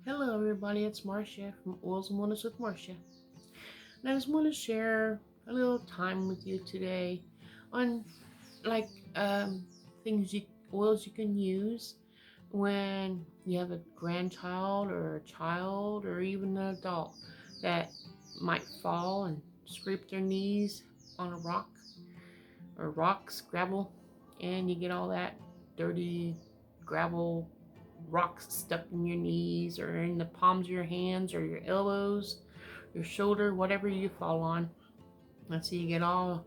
Hello, everybody. It's Marcia from Oils and Wellness with Marcia. And I just want to share a little time with you today on like things oils you can use when you have a grandchild or a child or even an adult that might fall and scrape their knees on a rock or rocks, gravel, and you get all that dirty gravel rocks stuck in your knees or in the palms of your hands or your elbows, your shoulder, whatever you fall on. And so you get all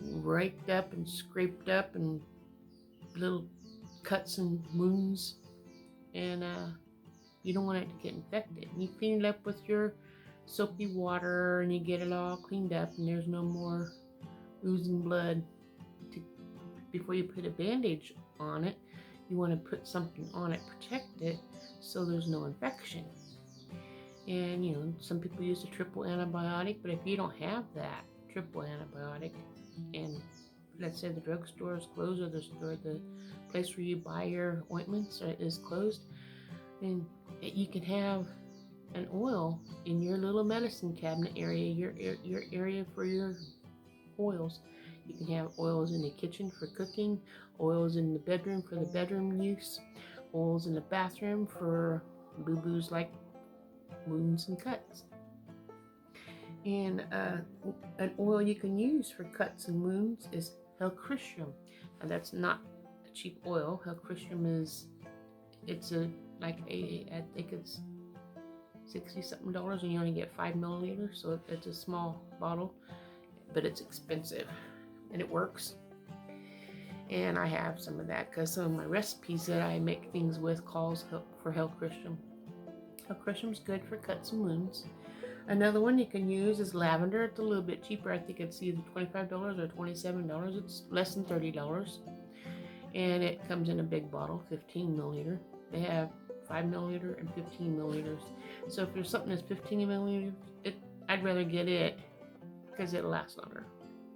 raked up and scraped up and little cuts and wounds, and you don't want it to get infected. And you clean it up with your soapy water and you get it all cleaned up, and there's no more oozing blood. To, before you put a bandage on it, you want to put something on it, protect it, so there's no infection. And some people use a triple antibiotic, but if you don't have that triple antibiotic, and let's say the drugstore is closed or the place where you buy your ointments is closed, then you can have an oil in your little medicine cabinet area, your area for your oils. You can have oils in the kitchen for cooking, oils in the bedroom for the bedroom use, oils in the bathroom for boo-boos like wounds and cuts. And an oil you can use for cuts and wounds is Helichrysum. Now that's not a cheap oil. Helichrysum it's I think it's $60 something, and you only get 5 milliliters, so it's a small bottle, but it's expensive and it works. And I have some of that because some of my recipes that I make things with calls for Helichrysum. Helichrysum's good for cuts and wounds. Another one you can use is lavender. It's a little bit cheaper. I think it's either $25 or $27. It's less than $30. And it comes in a big bottle, 15 milliliter. They have 5 milliliter and 15 milliliters. So if there's something that's 15 milliliters, I'd rather get it because it'll last longer.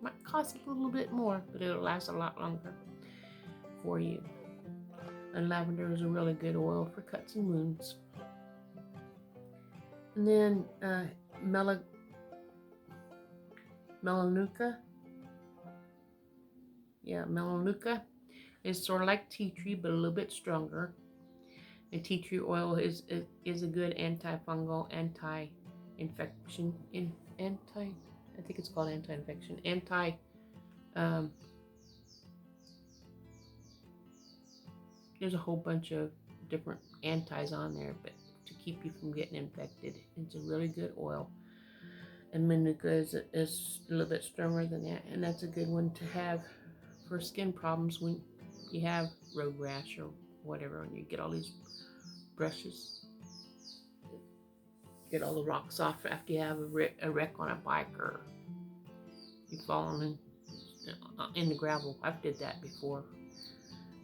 Might cost a little bit more, but it'll last a lot longer for you. And lavender is a really good oil for cuts and wounds. And then Melaleuca. Yeah, Melaleuca is sort of like tea tree, but a little bit stronger. And tea tree oil is a good antifungal, anti-infection, I think it's called anti-infection, there's a whole bunch of different antis on there, but to keep you from getting infected. It's a really good oil. And Manuka is a little bit stronger than that, and that's a good one to have for skin problems when you have road rash or whatever, and you get all these brushes, get all the rocks off after you have a wreck on a bike or you've fallen in the gravel. I've did that before.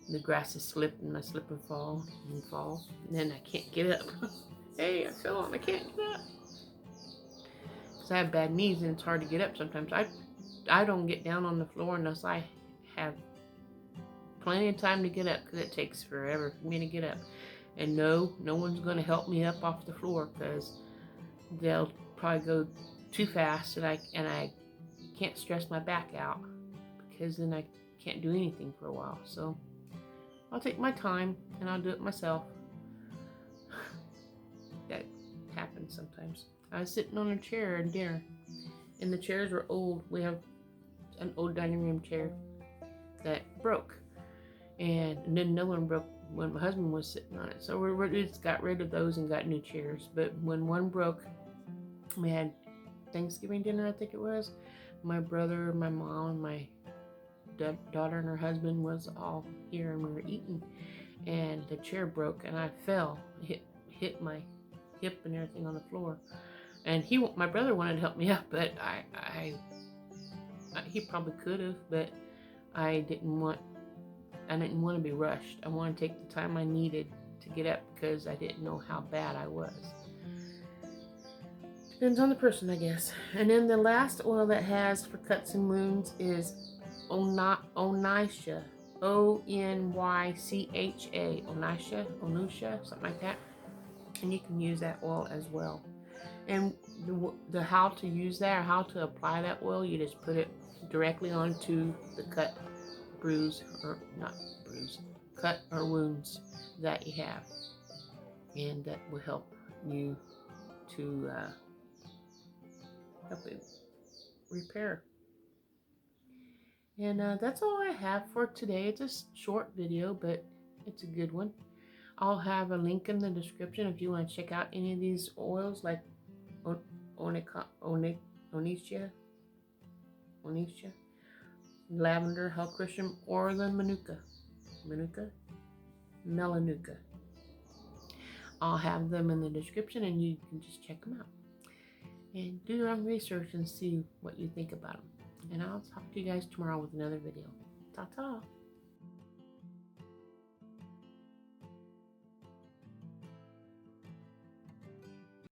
The grass is slipped and I slip and fall, and then I can't get up. Hey, I fell on, I can't get up. Because I have bad knees and it's hard to get up sometimes. I don't get down on the floor unless I have plenty of time to get up, because it takes forever for me to get up. And no one's going to help me up off the floor, because they'll probably go too fast, and I can't stress my back out, because then I can't do anything for a while. So I'll take my time and I'll do it myself. That happens sometimes. I was sitting on a chair at dinner, and the chairs were old. We have an old dining room chair that broke, and then no one broke when my husband was sitting on it. So we just got rid of those and got new chairs. But when one broke, we had Thanksgiving dinner, I think it was. My brother, my mom, my daughter and her husband was all here, and we were eating, and the chair broke, and I fell, hit my hip and everything on the floor. And my brother wanted to help me up, but he probably could have, but I didn't want to be rushed. I wanted to take the time I needed to get up, because I didn't know how bad I was. Depends on the person, I guess. And then the last oil that has for cuts and wounds is Onycha. Onycha. Onycha, something like that. and you can use that oil as well. And the how to use that, or how to apply that oil, you just put it directly onto the cut, bruise, or not bruise, cut or wounds that you have, and that will help you to help it repair. And that's all I have for today. It's a short video, but it's a good one. I'll have a link in the description if you want to check out any of these oils, like Onychia, lavender, helichrysum, or the Melanuca. I'll have them in the description, and you can just check them out and do your own research and see what you think about them. And I'll talk to you guys tomorrow with another video. Ta-ta!